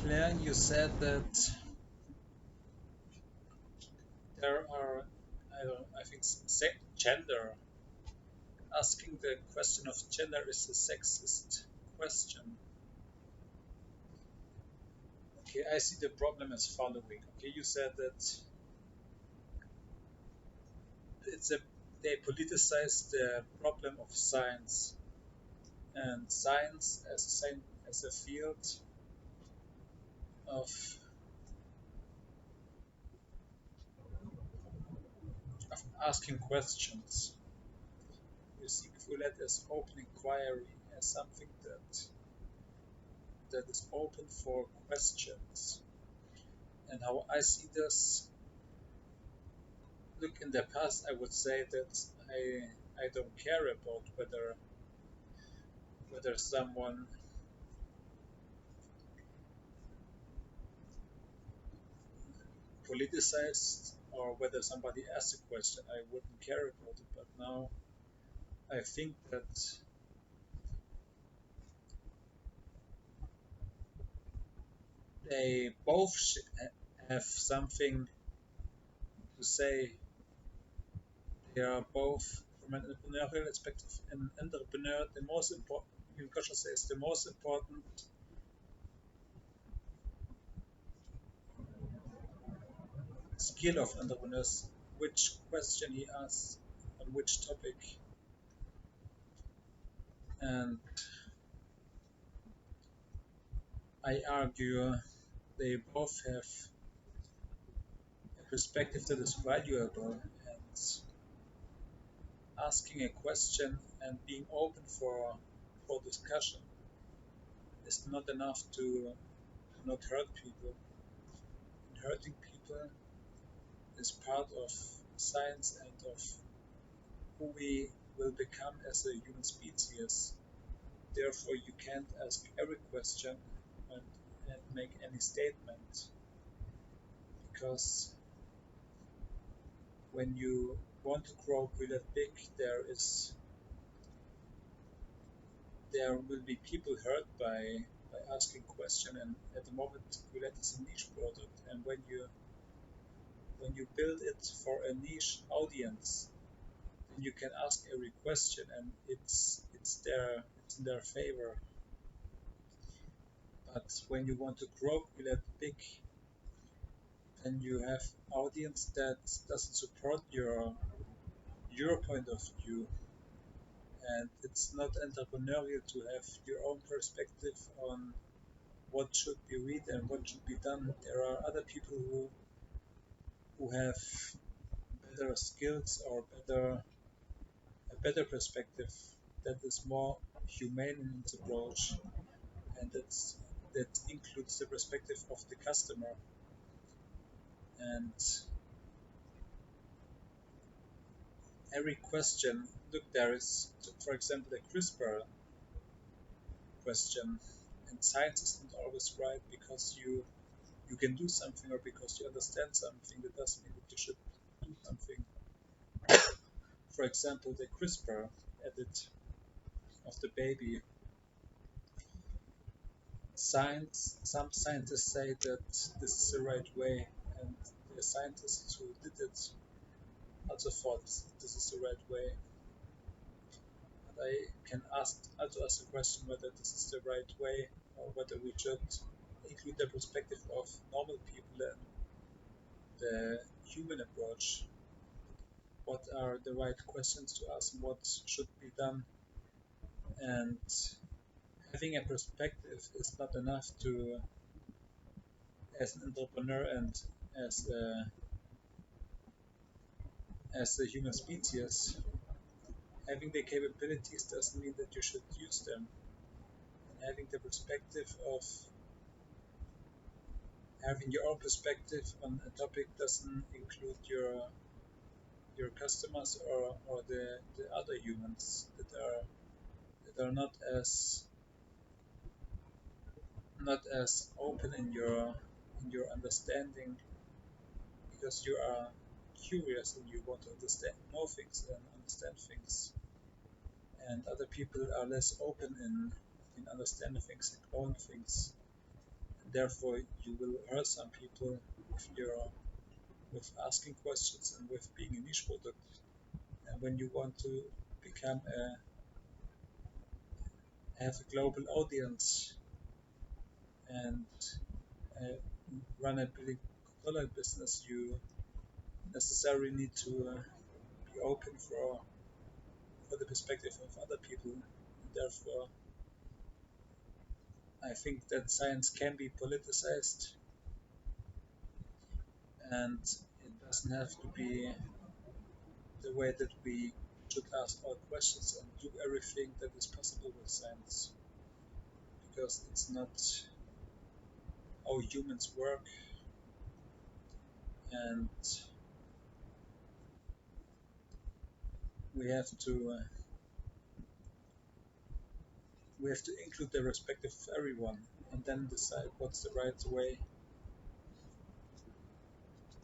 Claire, you said that there are, I think, gender. Asking the question of gender is a sexist question. Okay, I see the problem as following. Okay, you said that it's a they politicize the problem of science, and science as a field of asking questions. You see QLED as open inquiry, as something that is open for questions. And how I see this, look, in the past I would say that I don't care about whether someone politicized or whether somebody asked a question. I wouldn't care about it, but now I think that they both have something to say. They are both, from an entrepreneurial perspective, an entrepreneur. The most important, Kosher says, the most important skill of entrepreneurs, which question he asks on which topic. And I argue they both have a perspective that is valuable, and asking a question and being open for discussion is not enough to not hurt people. And hurting people is part of science and of who we will become as a human species. Therefore, you can't ask every question and, and make any statement, because when you want to grow really big, there will be people hurt by asking question. And at the moment, Quillette is a niche product, and when you build it for a niche audience, then you can ask every question, and it's in their favor. But when you want to grow Quillette big, then you have audience that doesn't support your point of view, and it's not entrepreneurial to have your own perspective on what should be read and what should be done. There are other people who have better skills or a better perspective that is more humane in its approach, and that includes the perspective of the customer. And every question, look, there is, for example, a CRISPR question, and science isn't always right because you can do something or because you understand something. That doesn't mean that you should do something. For example, the CRISPR edit of the baby. Some scientists say that this is the right way, and the scientists who did it also thought this is the right way. And I can also ask the question whether this is the right way, or whether we should include the perspective of normal people and the human approach. What are the right questions to ask, and what should be done? And having a perspective is not enough to, as an entrepreneur and as a human species. Having the capabilities doesn't mean that you should use them. And having the perspective of having your own perspective on a topic doesn't include your customers or the other humans that are not as open in your understanding, because you are curious and you want to know things and understand things, and other people are less open in understanding things and knowing things. Therefore, you will hurt some people with asking questions and with being a niche product. And when you want to become have a global audience and uh, run a billion-dollar business, you necessarily need to be open for the perspective of other people. And therefore, I think that science can be politicized, and it doesn't have to be the way that we should ask all questions and do everything that is possible with science, because it's not how humans work, and we have to uh, we have to include the perspective of everyone and then decide what's the right way